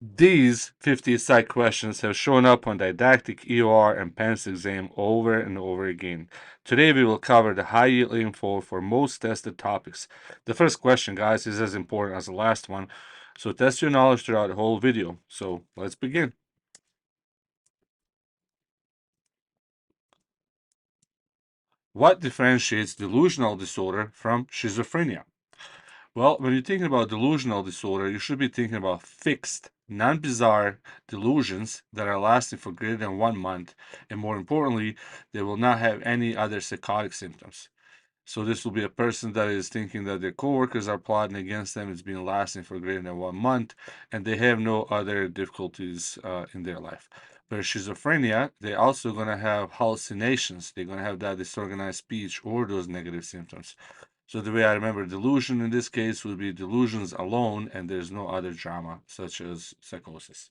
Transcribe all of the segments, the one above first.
These 50 psych questions have shown up on didactic, EOR, and PANCE exam over and over again. Today we will cover the high yield info for most tested topics. The first question, guys, is as important as the last one, so test your knowledge throughout the whole video. So let's begin. What differentiates delusional disorder from schizophrenia? Well, when you're thinking about delusional disorder, you should be thinking about fixed, non-bizarre delusions that are lasting for greater than 1 month, and more importantly, they will not have any other psychotic symptoms. So this will be a person that is thinking that their coworkers are plotting against them. It's been lasting for greater than 1 month, and they have no other difficulties in their life. But schizophrenia, they're also going to have hallucinations. They're going to have that disorganized speech or those negative symptoms. So the way I remember delusion in this case would be delusions alone, and there's no other drama, such as psychosis.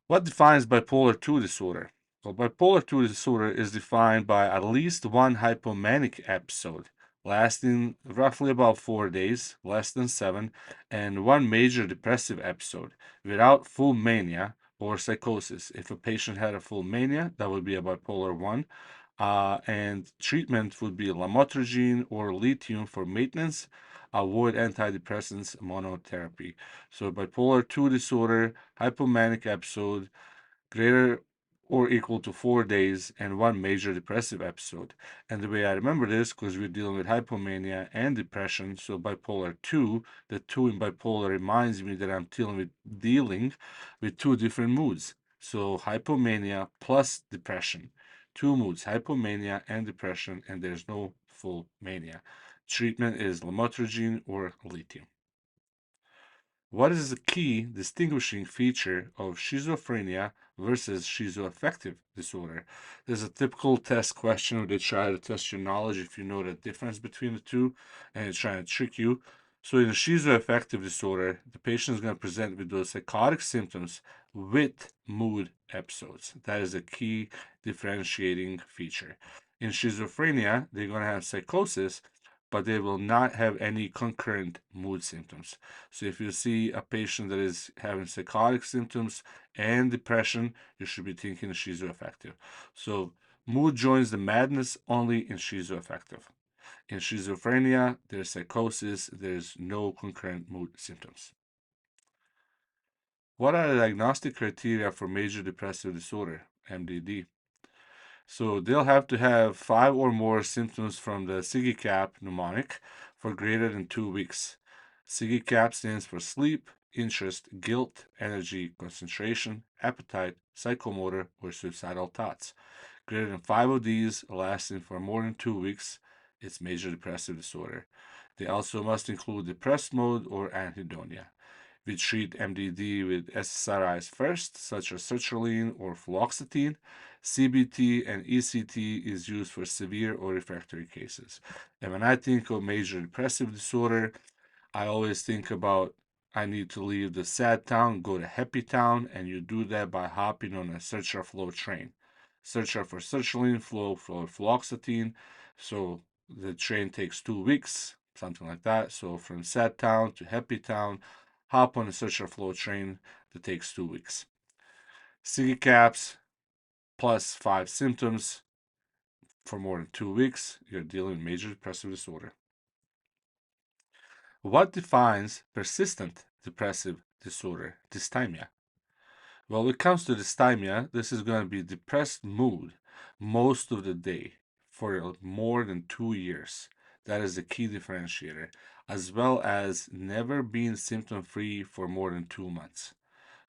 What defines bipolar 2 disorder? Well, bipolar 2 disorder is defined by at least one hypomanic episode lasting roughly about 4 days, less than 7, and one major depressive episode without full mania or psychosis. If a patient had a full mania, that would be a bipolar 1. And treatment would be lamotrigine or lithium for maintenance. Avoid antidepressants monotherapy. So bipolar 2 disorder, hypomanic episode, greater or equal to 4 days, and one major depressive episode. And the way I remember this, because we're dealing with hypomania and depression, so bipolar 2, the 2 in bipolar reminds me that I'm dealing with two different moods. So hypomania plus depression. Two moods, hypomania and depression, and there's no full mania. Treatment is lamotrigine or lithium. What is the key distinguishing feature of schizophrenia versus schizoaffective disorder? There's a typical test question where they try to test your knowledge if you know the difference between the two, and it's trying to trick you. So in a schizoaffective disorder, the patient is going to present with those psychotic symptoms with mood episodes. That is a key differentiating feature. In schizophrenia, they're going to have psychosis, but they will not have any concurrent mood symptoms. So if you see a patient that is having psychotic symptoms and depression, you should be thinking schizoaffective. So mood joins the madness only in schizoaffective. In schizophrenia, there's psychosis, there's no concurrent mood symptoms. What are the diagnostic criteria for major depressive disorder, MDD? So they'll have to have 5 or more symptoms from the SIGI-CAP mnemonic for greater than 2 weeks. SIGI-CAP stands for sleep, interest, guilt, energy, concentration, appetite, psychomotor, or suicidal thoughts. Greater than 5 of these lasting for more than 2 weeks, it's major depressive disorder. They also must include depressed mode or anhedonia. We treat MDD with SSRIs first, such as sertraline or fluoxetine. CBT and ECT is used for severe or refractory cases. And when I think of major depressive disorder, I always think about I need to leave the sad town, go to happy town, and you do that by hopping on a searcher flow train. Searcher for sertraline, flow for fluoxetine. So the train takes 2 weeks, something like that. So from sad town to happy town, hop on a searcher flow train that takes 2 weeks. SIGI caps plus 5 symptoms for more than 2 weeks, you're dealing with major depressive disorder. What defines persistent depressive disorder, dysthymia? Well, when it comes to dysthymia, this is going to be depressed mood most of the day for more than 2 years. That is the key differentiator, as well as never being symptom free for more than 2 months.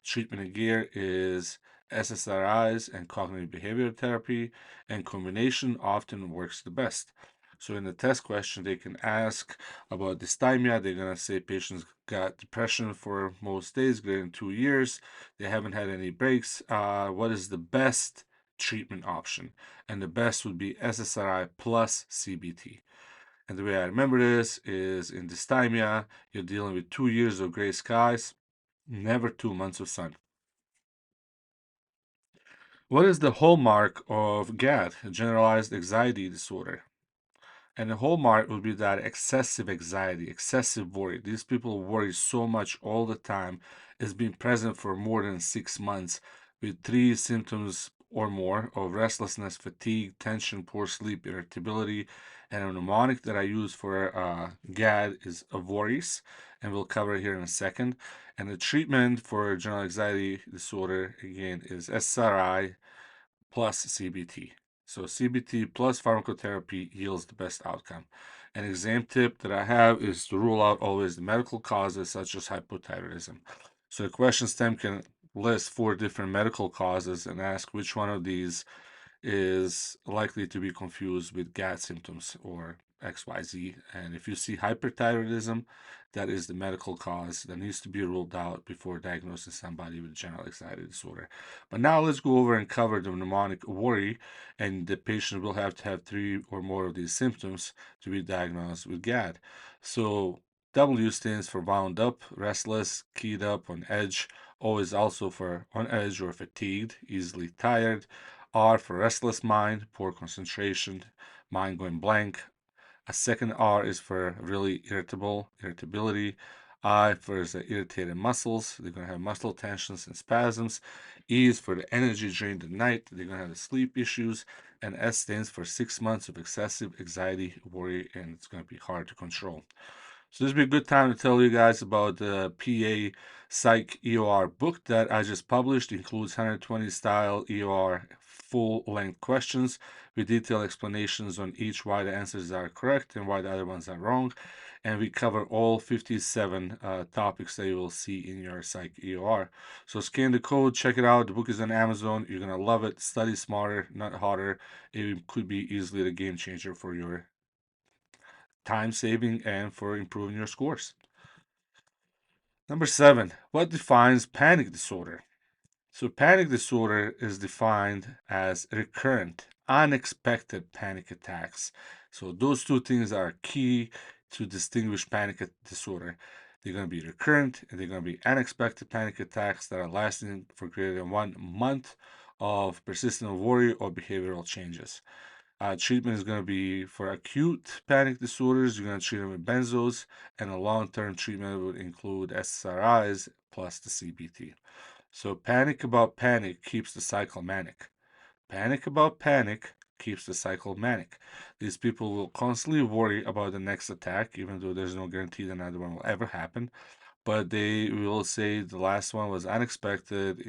Treatment in gear is SSRIs and cognitive behavioral therapy, and combination often works the best. So in the test question, they can ask about dysthymia. They're going to say patients got depression for most days, greater than 2 years. They haven't had any breaks. What is the best treatment option? And the best would be SSRI plus CBT. And the way I remember this is in dysthymia, you're dealing with 2 years of gray skies, never 2 months of sun. What is the hallmark of GAD, generalized anxiety disorder? And the hallmark would be that excessive anxiety, excessive worry. These people worry so much all the time. It's been present for more than 6 months with 3 symptoms or more of restlessness, fatigue, tension, poor sleep, irritability. And a mnemonic that I use for GAD is avoris, and we'll cover it here in a second. And the treatment for general anxiety disorder, again, is SSRI plus CBT. So CBT plus pharmacotherapy yields the best outcome. An exam tip that I have is to rule out always the medical causes such as hypothyroidism. So the question stem can list 4 different medical causes and ask which one of these is likely to be confused with GAD symptoms or XYZ. And if you see hyperthyroidism, that is the medical cause that needs to be ruled out before diagnosing somebody with general anxiety disorder. But now let's go over and cover the mnemonic worry, and the patient will have to have 3 or more of these symptoms to be diagnosed with GAD. So W stands for wound up, restless, keyed up, on edge. O is also for on edge or fatigued, easily tired. R for restless mind, poor concentration, mind going blank. A second R is for really irritability. I for the irritated muscles. They're going to have muscle tensions and spasms. E is for the energy drained at night. They're going to have the sleep issues. And S stands for 6 months of excessive anxiety, worry, and it's going to be hard to control. So this would be a good time to tell you guys about the PA Psych EOR book that I just published. It includes 120 style EOR full-length questions with detailed explanations on each why the answers are correct and why the other ones are wrong. And we cover all 57 topics that you will see in your Psych EOR. So scan the code, check it out. The book is on Amazon. You're going to love it. Study smarter, not harder. It could be easily the game changer for your time saving and for improving your scores. Number 7, what defines panic disorder? So panic disorder is defined as recurrent, unexpected panic attacks. So those 2 things are key to distinguish panic disorder. They're going to be recurrent and they're going to be unexpected panic attacks that are lasting for greater than 1 month of persistent worry or behavioral changes. Treatment is going to be for acute panic disorders. You're going to treat them with benzos, and a long-term treatment would include SSRIs plus the CBT. So panic about panic keeps the cycle manic. Panic about panic keeps the cycle manic. These people will constantly worry about the next attack, even though there's no guarantee that another one will ever happen. But they will say the last one was unexpected,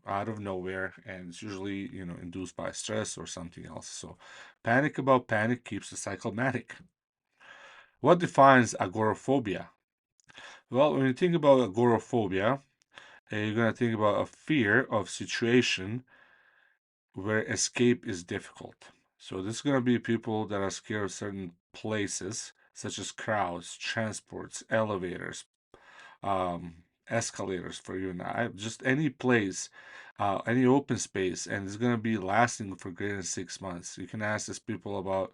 out of nowhere, and it's usually, induced by stress or something else. So panic about panic keeps the cycle manic. What defines agoraphobia? Well, when you think about agoraphobia, you're going to think about a fear of situation where escape is difficult. So this is going to be people that are scared of certain places, such as crowds, transports, elevators, escalators for you and I, just any place, any open space, and it's going to be lasting for greater than 6 months. You can ask these people about,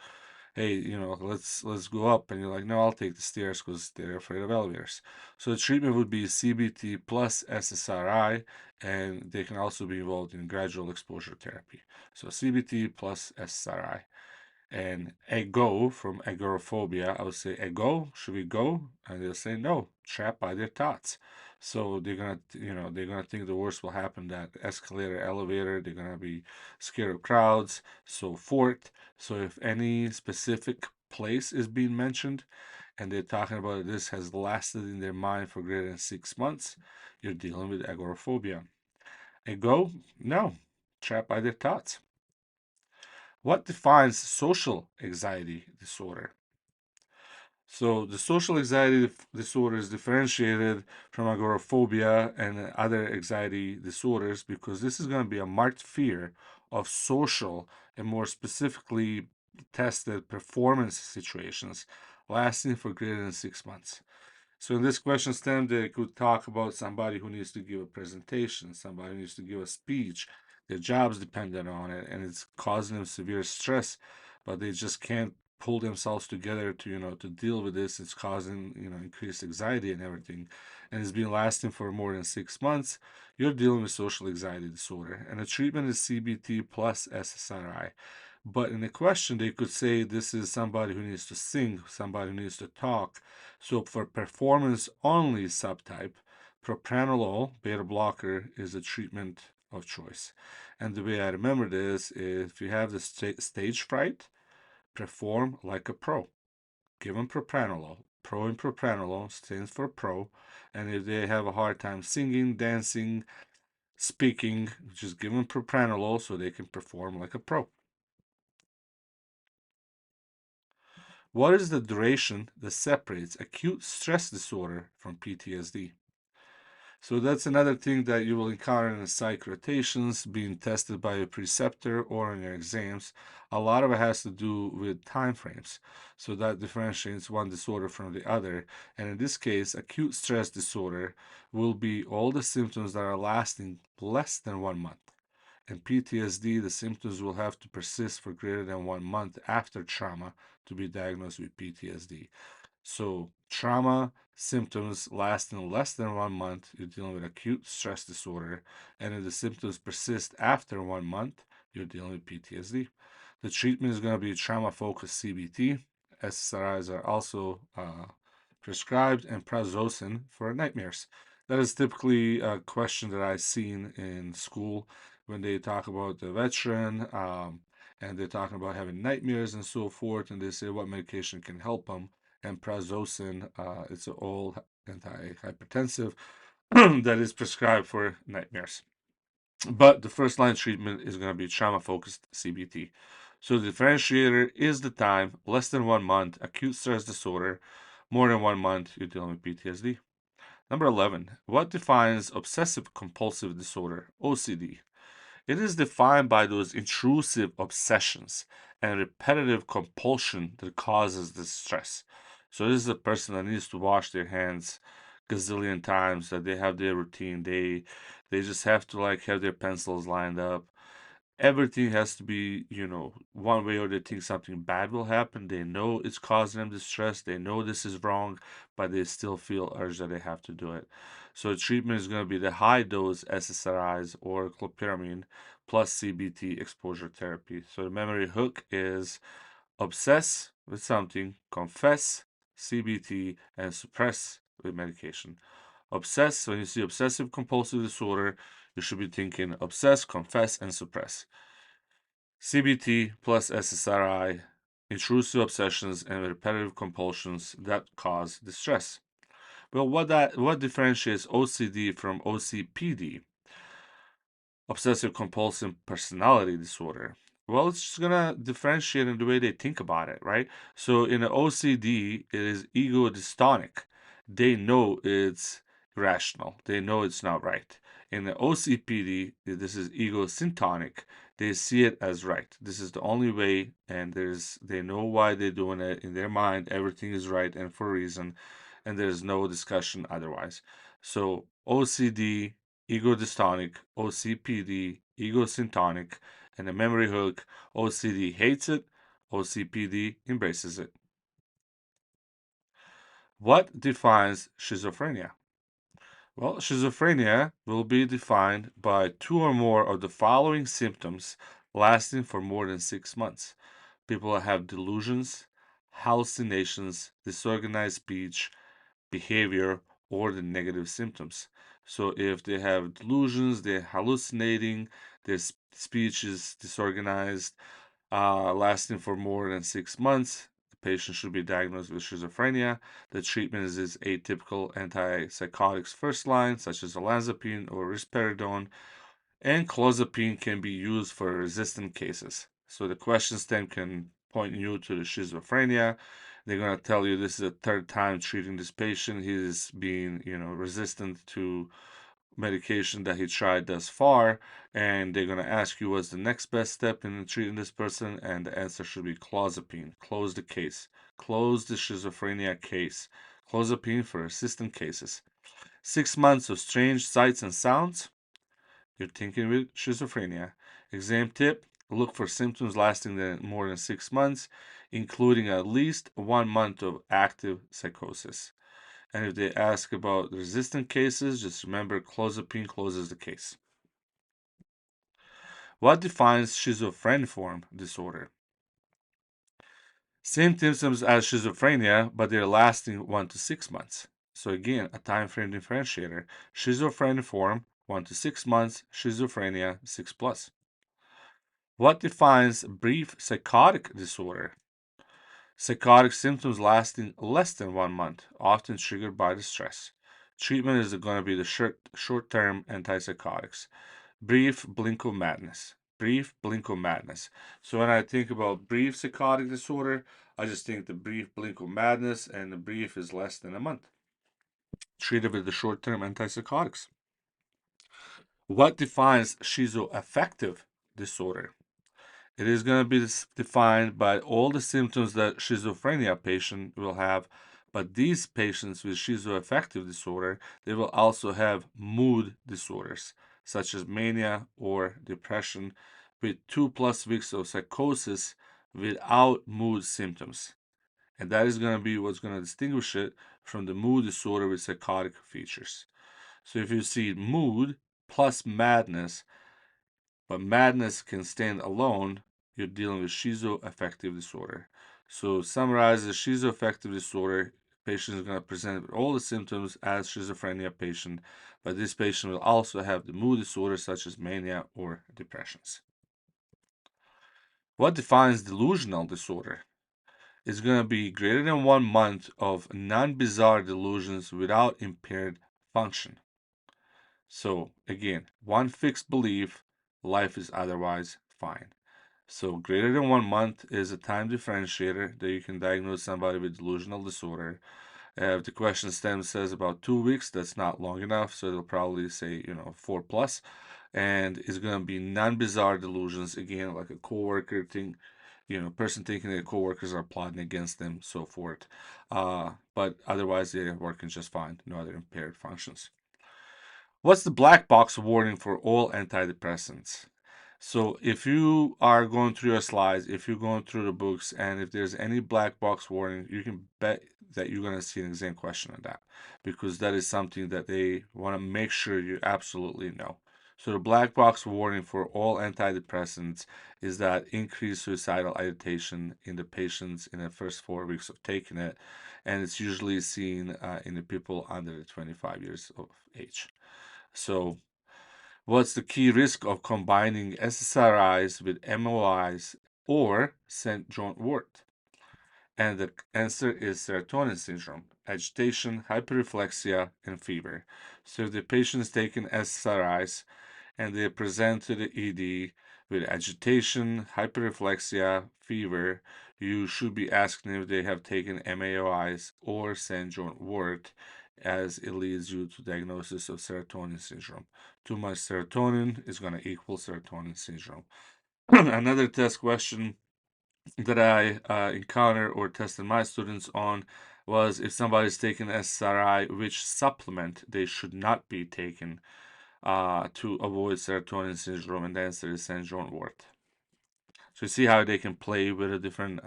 hey, let's go up, and you're like, no, I'll take the stairs because they're afraid of elevators. So the treatment would be CBT plus SSRI, and they can also be involved in gradual exposure therapy. So CBT plus SSRI. And ego from agoraphobia, I would say, ego, should we go? And they'll say no, trapped by their thoughts. So they're gonna think the worst will happen, that escalator, elevator, they're gonna be scared of crowds, so forth. So if any specific place is being mentioned and they're talking about this has lasted in their mind for greater than 6 months, you're dealing with agoraphobia. Ego, no, trapped by their thoughts. What defines social anxiety disorder? So the social anxiety disorder is differentiated from agoraphobia and other anxiety disorders because this is going to be a marked fear of social and more specifically tested performance situations lasting for greater than 6 months. So in this question stem, they could talk about somebody who needs to give a presentation, somebody who needs to give a speech. Their job's dependent on it, and it's causing them severe stress, but they just can't pull themselves together to deal with this. It's causing increased anxiety and everything, and it's been lasting for more than 6 months. You're dealing with social anxiety disorder, and the treatment is CBT plus SSRI. But in the question, they could say this is somebody who needs to sing, somebody who needs to talk. So for performance only subtype, propranolol, beta blocker, is a treatment of choice. And the way I remember this is if you have the stage fright, perform like a pro. Give them propranolol. Pro in propranolol stands for pro. And if they have a hard time singing, dancing, speaking, just give them propranolol so they can perform like a pro. What is the duration that separates acute stress disorder from PTSD? So that's another thing that you will encounter in the psych rotations, being tested by a preceptor or in your exams. A lot of it has to do with time frames. So that differentiates one disorder from the other. And in this case, acute stress disorder will be all the symptoms that are lasting less than 1 month. In PTSD, the symptoms will have to persist for greater than 1 month after trauma to be diagnosed with PTSD. So, trauma symptoms lasting less than 1 month, you're dealing with acute stress disorder. And if the symptoms persist after 1 month, you're dealing with PTSD. The treatment is going to be trauma focused CBT. SSRIs are also prescribed, and prazosin for nightmares. That is typically a question that I've seen in school when they talk about the veteran and they're talking about having nightmares and so forth, and they say what medication can help them. And prazosin, it's an old antihypertensive that is prescribed for nightmares. But the first line treatment is going to be trauma focused CBT. So the differentiator is the time, less than 1 month, acute stress disorder, more than 1 month, you're dealing with PTSD. Number 11, what defines obsessive compulsive disorder, OCD? It is defined by those intrusive obsessions and repetitive compulsion that causes the stress. So this is a person that needs to wash their hands gazillion times, that they have their routine. They just have to like have their pencils lined up. Everything has to be, one way or they think something bad will happen. They know it's causing them distress. They know this is wrong, but they still feel urge that they have to do it. So treatment is going to be the high dose SSRIs or clopidogrel plus CBT exposure therapy. So the memory hook is obsess with something, confess, CBT, and suppress with medication. Obsess, when you see obsessive compulsive disorder, you should be thinking obsess, confess, and suppress. CBT plus SSRI, intrusive obsessions and repetitive compulsions that cause distress. Well, what differentiates OCD from OCPD, obsessive compulsive personality disorder? Well, it's just gonna differentiate in the way they think about it, right? So in the OCD, it is ego dystonic. They know it's rational. They know it's not right. In the OCPD, this is ego syntonic. They see it as right. This is the only way, and they know why they're doing it. In their mind, everything is right and for a reason, and there's no discussion otherwise. So OCD, ego dystonic, OCPD, ego syntonic, and the memory hook, OCD hates it, OCPD embraces it. What defines schizophrenia? Well, schizophrenia will be defined by two or more of the following symptoms lasting for more than 6 months. People that have delusions, hallucinations, disorganized speech, behavior, or the negative symptoms. So if they have delusions, they're hallucinating, their speech is disorganized, lasting for more than 6 months, the patient should be diagnosed with schizophrenia. The treatment is atypical antipsychotics first line, such as olanzapine or risperidone, and clozapine can be used for resistant cases. So the question stem can point you to the schizophrenia. They're going to tell you this is the third time treating this patient. He is being, resistant to medication that he tried thus far, and they're going to ask you what's the next best step in treating this person, and the answer should be clozapine. Close the case. Close the schizophrenia case. Clozapine for resistant cases. 6 months of strange sights and sounds. You're thinking with schizophrenia. Exam tip: look for symptoms lasting more than 6 months, including at least 1 month of active psychosis. And if they ask about resistant cases, just remember clozapine closes the case. What defines schizophreniform disorder? Same symptoms as schizophrenia, but they're lasting 1 to 6 months. So again, a time frame differentiator. Schizophrenia form 1 to 6 months, schizophrenia 6 plus. What defines brief psychotic disorder? Psychotic symptoms lasting less than 1 month, often triggered by the stress. Treatment is going to be the short-term antipsychotics. Brief blink of madness. Brief blink of madness. So when I think about brief psychotic disorder, I just think the brief blink of madness, and the brief is less than a month. Treated with the short-term antipsychotics. What defines schizoaffective disorder? It is going to be defined by all the symptoms that schizophrenia patient will have, but these patients with schizoaffective disorder, they will also have mood disorders, such as mania or depression, with 2+ weeks of psychosis without mood symptoms. And that is going to be what's going to distinguish it from the mood disorder with psychotic features. So if you see mood plus madness, but madness can stand alone, you're dealing with schizoaffective disorder. So summarize the schizoaffective disorder. Patient is going to present with all the symptoms as schizophrenia patient, but this patient will also have the mood disorder such as mania or depressions. What defines delusional disorder? It's going to be greater than 1 month of non-bizarre delusions without impaired function. So again, one fixed belief, life is otherwise fine. So greater than 1 month is a time differentiator that you can diagnose somebody with delusional disorder. If the question stem says about 2 weeks, that's not long enough, so they'll probably say 4+, and it's gonna be non-bizarre delusions again, like a coworker thing, person thinking that coworkers are plotting against them, so forth. But otherwise, they're working just fine, no other impaired functions. What's the black box warning for all antidepressants? So if you are going through your slides, if you're going through the books, and if there's any black box warning, you can bet that you're going to see an exam question on that, because that is something that they want to make sure you absolutely know. So the black box warning for all antidepressants is that increased suicidal ideation in the patients in the first 4 weeks of taking it, and it's usually seen in the people under the 25 years of age. So what's the key risk of combining SSRIs with MAOIs or St. John wort? And the answer is serotonin syndrome, agitation, hyperreflexia, and fever. So if the patient is taking SSRIs and they present to the ED with agitation, hyperreflexia, fever, you should be asking if they have taken MAOIs or St. John wort, as it leads you to diagnosis of serotonin syndrome. Too much serotonin is going to equal serotonin syndrome. Another test question that I encounter or tested my students on was if somebody's taking SSRI, which supplement they should not be taking to avoid serotonin syndrome, and the answer is St. John wort. So you see how they can play with the different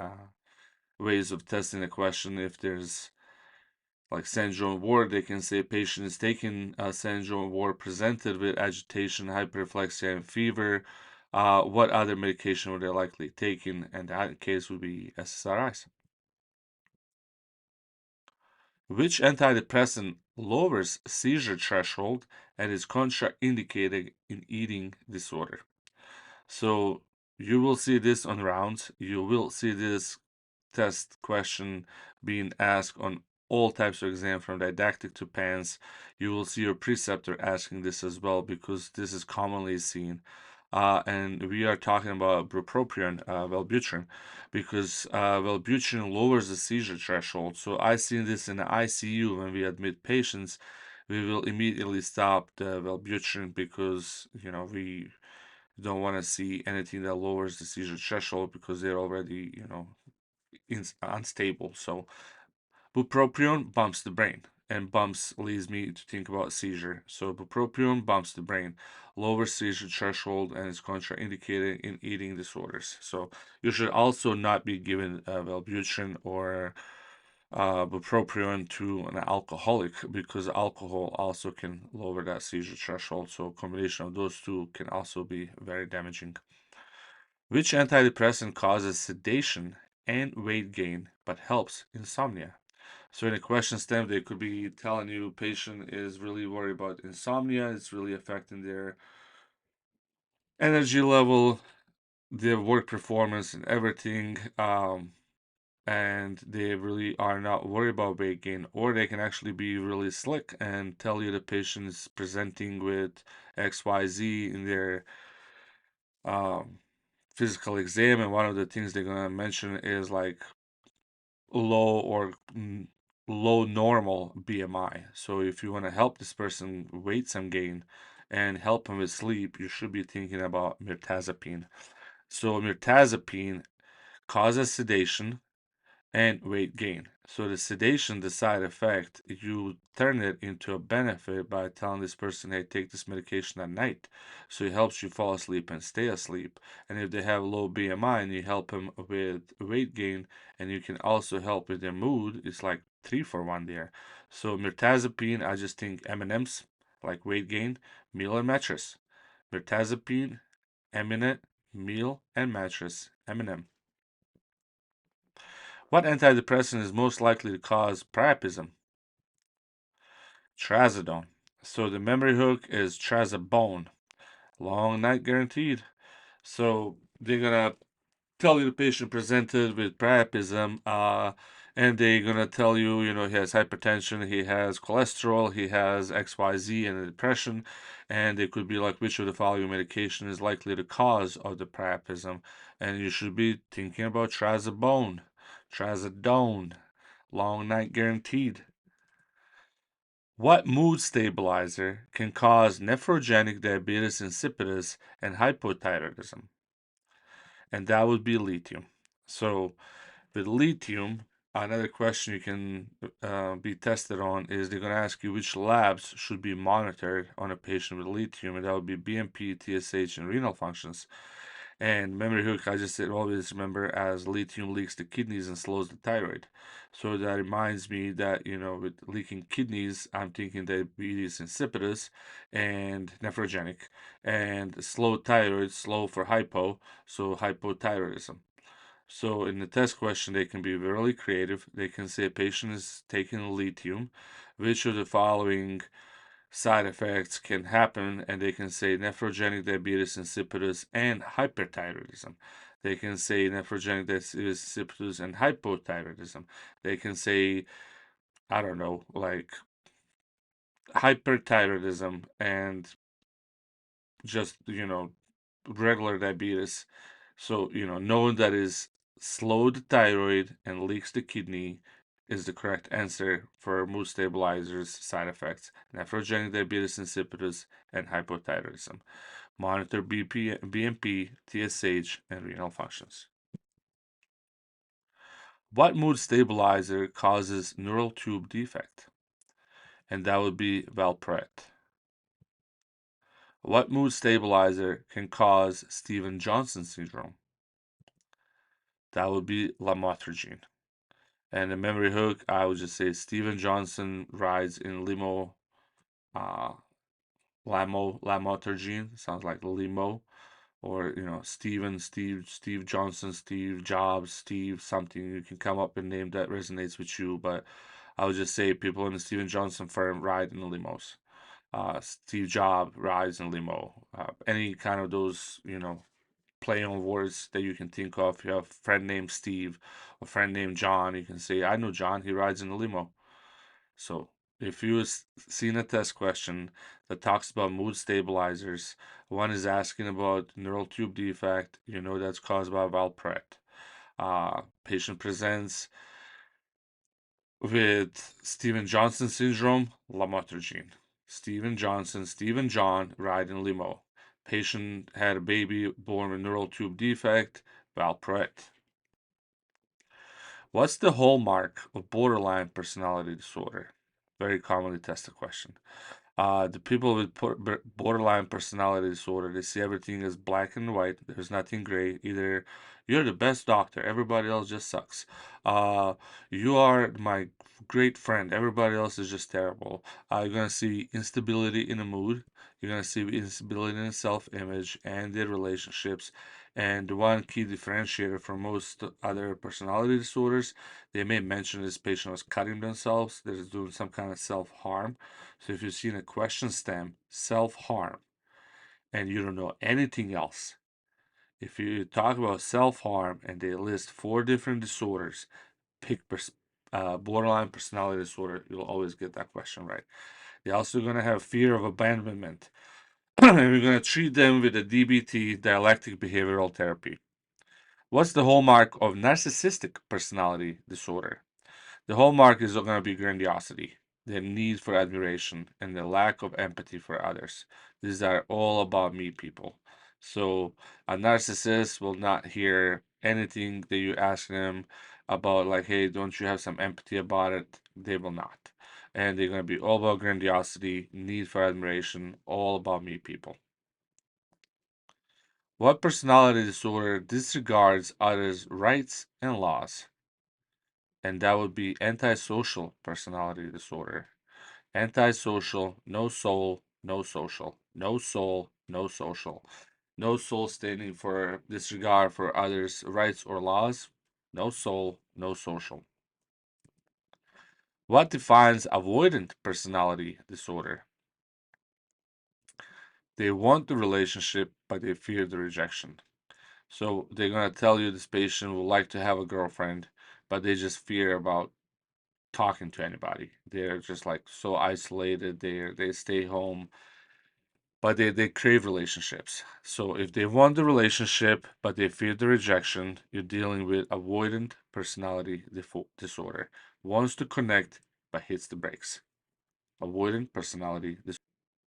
ways of testing the question. If there's like St. John wort, they can say patient is taking St. John wort presented with agitation, hyperreflexia, and fever. What other medication would they likely taking? And that case would be SSRIs. Which antidepressant lowers seizure threshold and is contraindicated in eating disorder? So you will see this on rounds. You will see this test question being asked on all types of exam from didactic to PANCE. You will see your preceptor asking this as well, because this is commonly seen. And we are talking about bupropion, Wellbutrin, because Wellbutrin lowers the seizure threshold. So I see this in the ICU when we admit patients. We will immediately stop the Wellbutrin because we don't want to see anything that lowers the seizure threshold, because they're already unstable. So bupropion bumps the brain, and bumps leads me to think about seizure. So bupropion bumps the brain, lowers seizure threshold, and is contraindicated in eating disorders. So you should also not be given Wellbutrin or bupropion to an alcoholic, because alcohol also can lower that seizure threshold. So a combination of those two can also be very damaging. Which antidepressant causes sedation and weight gain, but helps insomnia. So in a question stem, they could be telling you patient is really worried about insomnia. It's really affecting their energy level, their work performance, and everything. And they really are not worried about weight gain, or they can actually be really slick and tell you the patient is presenting with XYZ in their um, physical exam, and one of the things they're gonna mention is like low or low normal BMI. So if you want to help this person weight some gain and help him with sleep, you should be thinking about mirtazapine. So mirtazapine causes sedation and weight gain. So the sedation, the side effect, you turn it into a benefit by telling this person, hey, take this medication at night. So it helps you fall asleep and stay asleep. And if they have low BMI and you help them with weight gain and you can also help with their mood, it's like 3 for 1 there. So mirtazapine, I just think M&Ms, like weight gain, meal and mattress. Mirtazapine, Eminent, meal and mattress, M&M. What antidepressant is most likely to cause priapism? Trazodone. So the memory hook is trazobone. Long night guaranteed. So they're gonna tell you the patient presented with priapism, and they're gonna tell you, he has hypertension, he has cholesterol, he has XYZ and a depression, and it could be like which of the following medication is likely the cause of the priapism, and you should be thinking about trazobone, trazodone, long night guaranteed. What mood stabilizer can cause nephrogenic diabetes insipidus and hypothyroidism? And that would be lithium. So with lithium, another question you can be tested on is they're going to ask you which labs should be monitored on a patient with lithium, and that would be BMP, TSH, and renal functions. And memory hook, I just said always remember as lithium leaks the kidneys and slows the thyroid. So that reminds me that, with leaking kidneys, I'm thinking diabetes insipidus and nephrogenic, and slow thyroid, slow for hypo, so hypothyroidism. So in the test question, they can be really creative. They can say a patient is taking lithium. Which of the following side effects can happen? And they can say nephrogenic diabetes insipidus and hyperthyroidism. They can say nephrogenic diabetes insipidus and hypothyroidism. They can say, I don't know, like hyperthyroidism and just, regular diabetes. So, knowing that is slowed the thyroid and leaks the kidney is the correct answer for mood stabilizers side effects, nephrogenic diabetes insipidus, and hypothyroidism. Monitor BMP, TSH, and renal functions. What mood stabilizer causes neural tube defect? And that would be valproate. What mood stabilizer can cause Stevens-Johnson syndrome? That would be lamotrigine. And the memory hook, I would just say Stevens-Johnson rides in limo, uh, lamotrigine, sounds like limo, or, Steve Johnson, Steve Jobs, Steve something. You can come up and name that resonates with you, but I would just say people in the Steven Johnson firm ride in limos. Steve Jobs rides in limo. Any kind of those, play on words that you can think of. You have a friend named Steve, a friend named John. You can say, I know John, he rides in a limo. So if you've seen a test question that talks about mood stabilizers, one is asking about neural tube defect, that's caused by valproate. Patient presents with Stevens-Johnson syndrome, lamotrigine. Stephen John ride in limo. Patient had a baby born with neural tube defect, valproate. What's the hallmark of borderline personality disorder? Very commonly tested question. The people with borderline personality disorder, they see everything as black and white. There's nothing gray. Either you're the best doctor, everybody else just sucks. Uh, you are my great friend. Everybody else is just terrible. You're gonna see instability in the mood. You're gonna see instability in self-image and their relationships. And the one key differentiator from most other personality disorders, they may mention this patient was cutting themselves. They're doing some kind of self-harm. So if you see in a question stem self-harm and you don't know anything else, if you talk about self-harm and they list 4 different disorders, pick borderline personality disorder, you'll always get that question right. They're also going to have fear of abandonment. And we're going to treat them with a DBT, dialectic behavioral therapy. What's the hallmark of narcissistic personality disorder? The hallmark is going to be grandiosity, the need for admiration, and the lack of empathy for others. These are all about me people. So a narcissist will not hear anything that you ask them about, like, hey, don't you have some empathy about it? They will not. And they're going to be all about grandiosity, need for admiration, all about me people. What personality disorder disregards others' rights and laws? And that would be antisocial personality disorder. Antisocial, no soul, no social. No soul, no social. No soul standing for disregard for others' rights or laws. No soul, no social. What defines avoidant personality disorder? They want the relationship, but they fear the rejection. So they're going to tell you this patient would like to have a girlfriend, but they just fear about talking to anybody. They're just like so isolated. They stay home, but they crave relationships. So if they want the relationship, but they fear the rejection, you're dealing with avoidant personality disorder. Wants to connect, but hits the brakes. Avoidant personality disorder.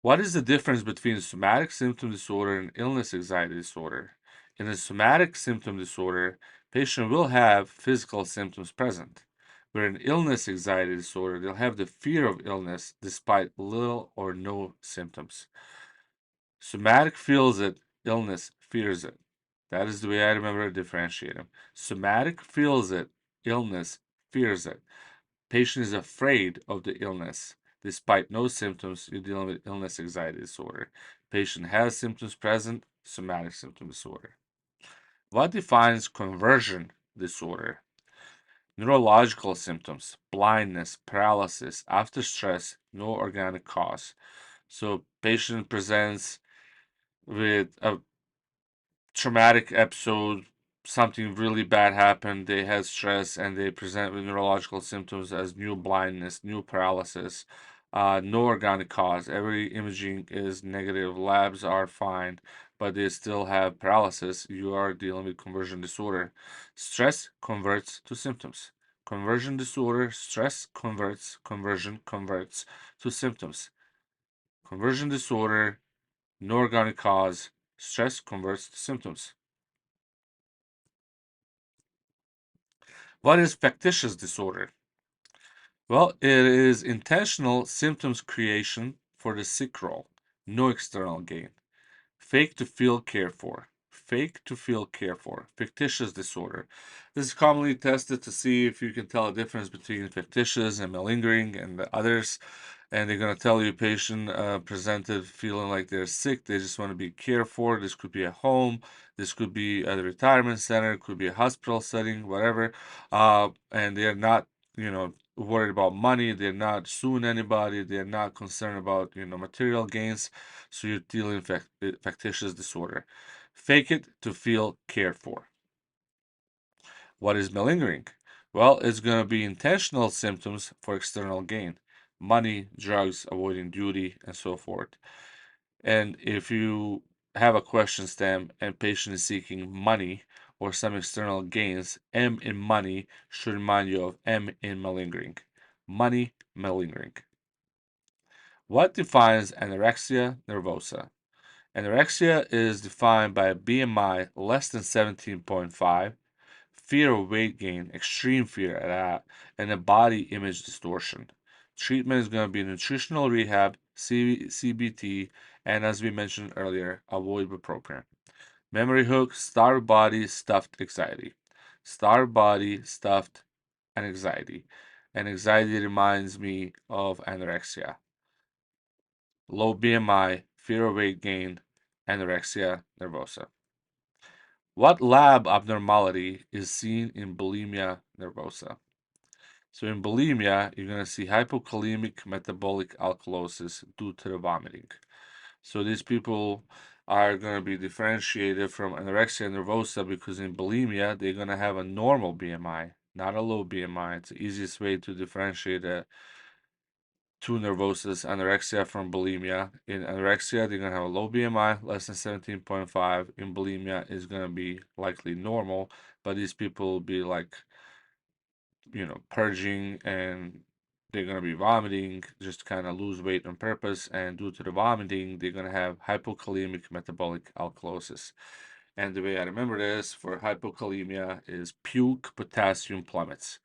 What is the difference between somatic symptom disorder and illness anxiety disorder? In a somatic symptom disorder, patient will have physical symptoms present. Where in illness anxiety disorder, they'll have the fear of illness despite little or no symptoms. Somatic feels it, illness fears it. That is the way I remember to differentiate them. Somatic feels it, illness fears it. Patient is afraid of the illness. Despite no symptoms, you're dealing with illness anxiety disorder. Patient has symptoms present, somatic symptom disorder. What defines conversion disorder? Neurological symptoms, blindness, paralysis, after stress, no organic cause. So patient presents with a traumatic episode, something really bad happened, they had stress, and they present with neurological symptoms as new blindness, new paralysis, no organic cause. Every imaging is negative, labs are fine, but they still have paralysis. You are dealing with conversion disorder. Stress converts to symptoms. Conversion disorder, stress converts, conversion converts to symptoms. Conversion disorder, no organic cause, stress converts to symptoms. What is factitious disorder? Well, it is intentional symptoms creation for the sick role, no external gain. Fake to feel cared for. Fake to feel cared for. Fictitious disorder. This is commonly tested to see if you can tell a difference between fictitious and malingering and the others. And they're going to tell you patient presented feeling like they're sick. They just want to be cared for. This could be a home. This could be at a retirement center. It could be a hospital setting, whatever. And they're not, worried about money. They're not suing anybody. They're not concerned about, material gains. So you're dealing with factitious disorder. Fake it to feel cared for. What is malingering? Well, it's going to be intentional symptoms for external gain. Money, drugs, avoiding duty, and so forth. And if you have a question stem and patient is seeking money or some external gains, M in money should remind you of M in malingering. Money, malingering. What defines anorexia nervosa? Anorexia is defined by a BMI less than 17.5, fear of weight gain, extreme fear at that, and a body image distortion. Treatment is going to be nutritional rehab, CBT, and as we mentioned earlier, avoid bupropion. Memory hook, starved body, stuffed anxiety. Starved body, stuffed and anxiety. And anxiety reminds me of anorexia. Low BMI, fear of weight gain, anorexia nervosa. What lab abnormality is seen in bulimia nervosa? So in bulimia, you're going to see hypokalemic metabolic alkalosis due to the vomiting. So these people are going to be differentiated from anorexia nervosa because in bulimia, they're going to have a normal BMI, not a low BMI. It's the easiest way to differentiate two nervosas, anorexia from bulimia. In anorexia, they're going to have a low BMI, less than 17.5. In bulimia, is going to be likely normal, but these people will be like, purging, and they're going to be vomiting, just kind of lose weight on purpose. And due to the vomiting, they're going to have hypokalemic metabolic alkalosis. And the way I remember this for hypokalemia is puke, potassium plummets.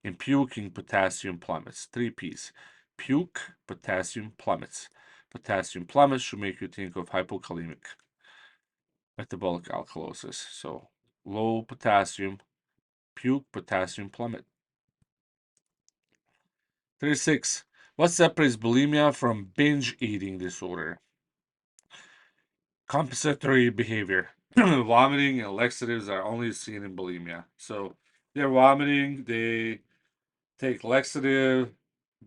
In puking, potassium plummets. 3 P's. Puke, potassium plummets. Potassium plummets should make you think of hypokalemic metabolic alkalosis. So low potassium, puke, potassium plummet. 36. What separates bulimia from binge eating disorder? Compensatory behavior. Vomiting and laxatives are only seen in bulimia. So they're vomiting, they take laxative,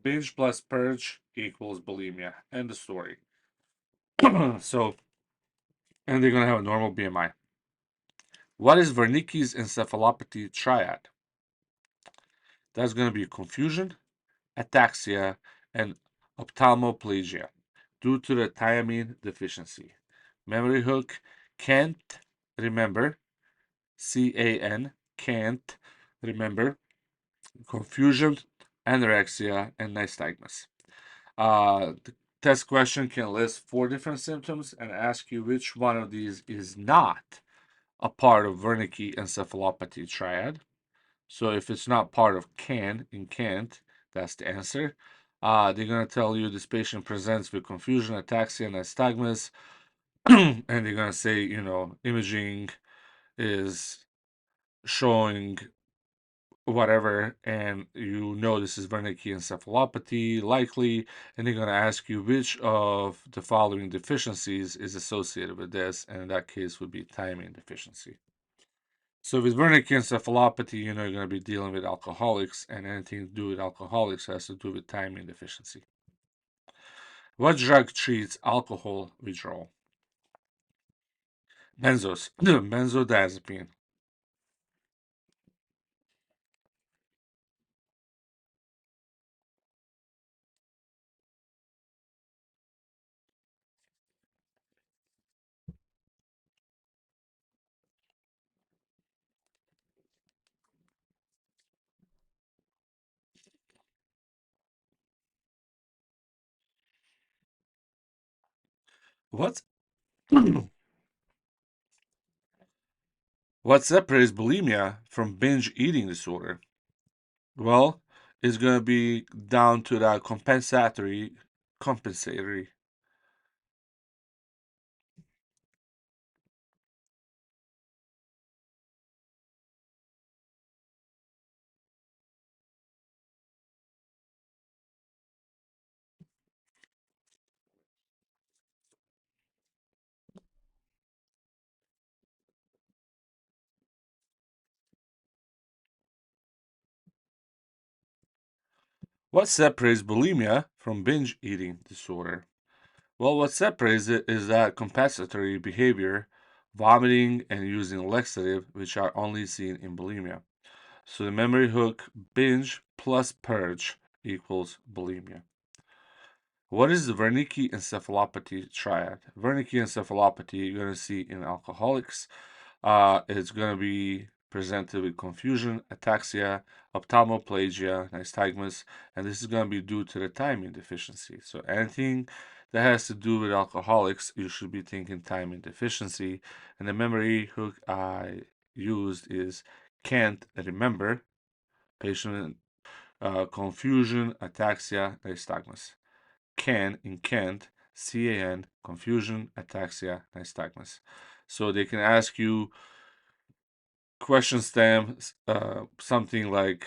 binge plus purge equals bulimia. End of story. So, and they're going to have a normal BMI. What is Wernicke's encephalopathy triad? That's going to be confusion, ataxia, and ophthalmoplegia due to the thiamine deficiency. Memory hook, can't remember, CAN, can't remember, confusion, anorexia, and nystagmus. The test question can list 4 different symptoms and ask you which one of these is not a part of Wernicke encephalopathy triad. So if it's not part of can in can't, that's the answer. They're going to tell you this patient presents with confusion, ataxia, and nystagmus. And they're going to say, imaging is showing whatever, and this is Wernicke encephalopathy, likely, and they're going to ask you which of the following deficiencies is associated with this, and in that case would be thiamine deficiency. So with Wernicke encephalopathy, you're going to be dealing with alcoholics, and anything to do with alcoholics has to do with thiamine deficiency. What drug treats alcohol withdrawal? Benzos, benzodiazepine. What what separates bulimia from binge eating disorder? Well, it's going to be down to that compensatory. What separates bulimia from binge eating disorder? Well, what separates it is that compensatory behavior, vomiting, and using laxative, which are only seen in bulimia. So the memory hook, binge plus purge equals bulimia. What is the Wernicke encephalopathy triad? Wernicke encephalopathy you're going to see in alcoholics. It's going to be presented with confusion, ataxia, ophthalmoplegia, nystagmus, and this is going to be due to the thiamine deficiency. So anything that has to do with alcoholics, you should be thinking thiamine deficiency. And the memory hook I used is can't remember, patient confusion, ataxia, nystagmus. Can in can't, CAN, confusion, ataxia, nystagmus. So they can ask you question stem something like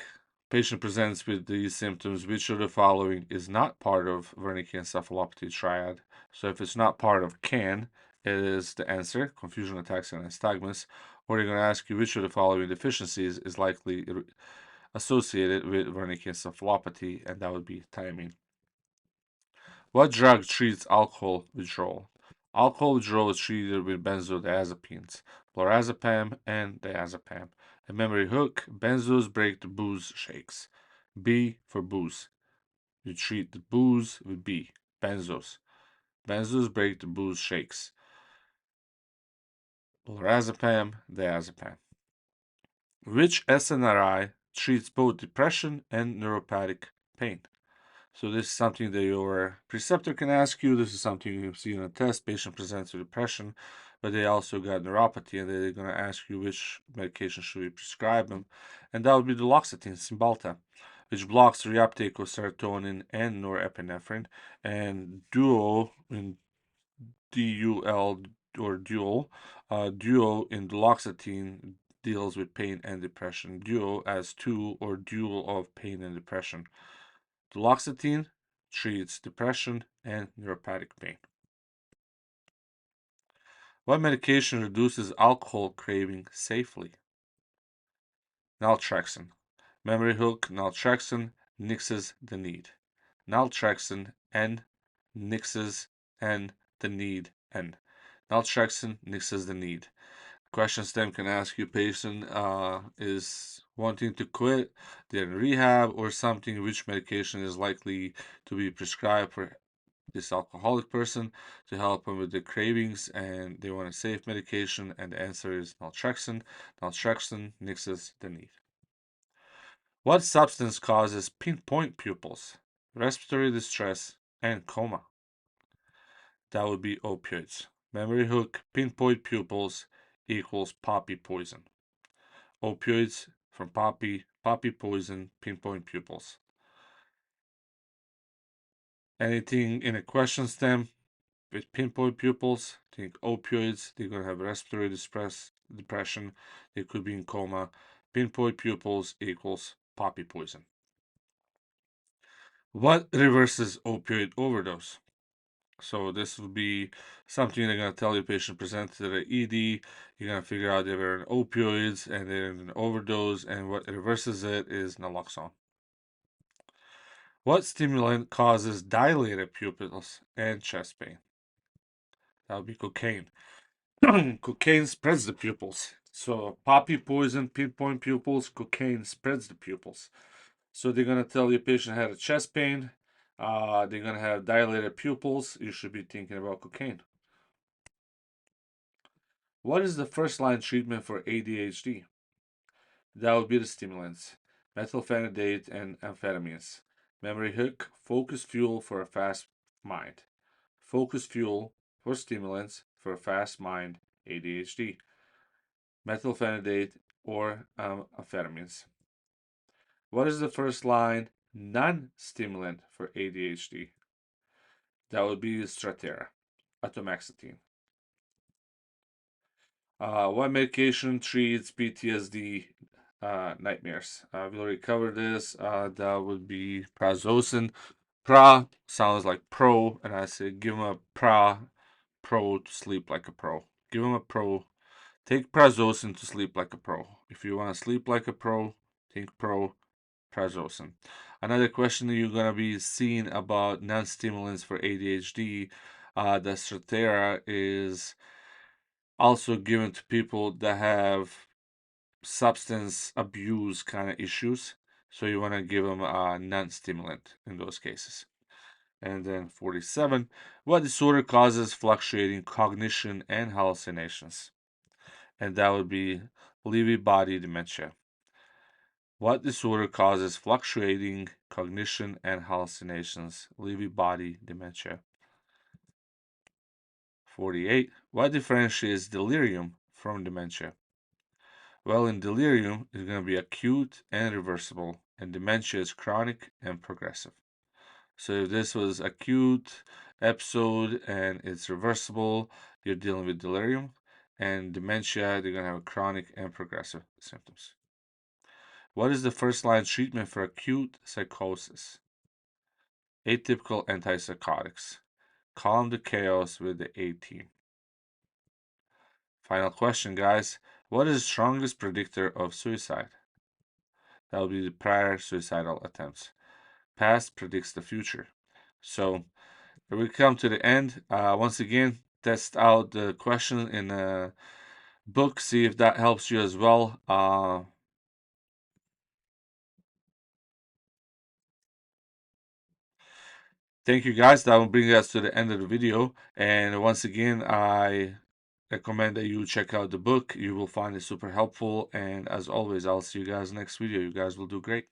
Patient presents with these symptoms. Which of the following is not part of Wernicke encephalopathy triad? So if it's not part of CAN, it is the answer, confusion, ataxia, and nystagmus. Or they're going to ask you which of the following deficiencies is likely associated with Wernicke encephalopathy, and that would be thiamine. What drug treats alcohol withdrawal? Alcohol withdrawal is treated with benzodiazepines, lorazepam, and diazepam. A memory hook, benzos break the booze shakes. B for booze. You treat the booze with B, benzos. Benzos break the booze shakes. Lorazepam, diazepam. Which SNRI treats both depression and neuropathic pain? So this is something that your preceptor can ask you. This is something you see in a test. Patient presents with depression, but they also got neuropathy, and they're going to ask you which medication should we prescribe them, and that would be duloxetine, Cymbalta, which blocks the reuptake of serotonin and norepinephrine, and Duo in DUL or Duo in duloxetine deals with pain and depression. Duo as two or dual of pain and depression. Duloxetine treats depression and neuropathic pain. What medication reduces alcohol craving safely? Naltrexone. Memory hook, naltrexone nixes the need. Naltrexone N nixes N the need N. Naltrexone nixes the need. Question stem can ask you patient is wanting to quit, they're in rehab or something, which medication is likely to be prescribed for this alcoholic person to help them with the cravings, and they want a safe medication, and the answer is naltrexone. Naltrexone nixes the need. What substance causes pinpoint pupils, respiratory distress, and coma? That would be opioids. Memory hook, pinpoint pupils equals poppy poison. Opioids from poppy poison, pinpoint pupils. Anything in a question stem with pinpoint pupils, think opioids, they're going to have respiratory depression, they could be in coma. Pinpoint pupils equals poppy poison. What reverses opioid overdose? So this will be something they're going to tell your patient present to the ED. You're going to figure out they were in opioids and they're in an overdose, and what reverses it is naloxone. What stimulant causes dilated pupils and chest pain? That would be cocaine. Cocaine spreads the pupils. So poppy poison, pinpoint pupils, cocaine spreads the pupils. So they're gonna tell your patient had a chest pain. They're gonna have dilated pupils. You should be thinking about cocaine. What is the first line treatment for ADHD? That would be the stimulants, methylphenidate and amphetamines. Memory hook, focus fuel for a fast mind. Focus fuel for stimulants for a fast mind, ADHD. Methylphenidate or amphetamines. What is the first line non-stimulant for ADHD? That would be Strattera, atomoxetine. What medication treats PTSD nightmares? We already covered this. That would be prazosin. Pra sounds like pro, and I say give him a pro to sleep like a pro. Give him a pro. Take prazosin to sleep like a pro. If you want to sleep like a pro, think pro, prazosin. Another question that you're going to be seeing about non-stimulants for ADHD, the Strattera is also given to people that have substance abuse kind of issues. So you want to give them a non-stimulant in those cases. And then 47, what disorder causes fluctuating cognition and hallucinations? And that would be Lewy body dementia. What disorder causes fluctuating cognition and hallucinations? Lewy body dementia. 48. What differentiates delirium from dementia? Well, in delirium, it's going to be acute and reversible, and dementia is chronic and progressive. So if this was acute episode and it's reversible, you're dealing with delirium, and dementia, they're going to have chronic and progressive symptoms. What is the first-line treatment for acute psychosis? Atypical antipsychotics. Calm the chaos with the A team. Final question, guys. What is the strongest predictor of suicide? That will be the prior suicidal attempts. Past predicts the future. So here we come to the end. Once again, test out the question in a book, see if that helps you as well. Thank you, guys. That will bring us to the end of the video. And once again, I recommend that you check out the book. You will find it super helpful. And as always, I'll see you guys next video. You guys will do great.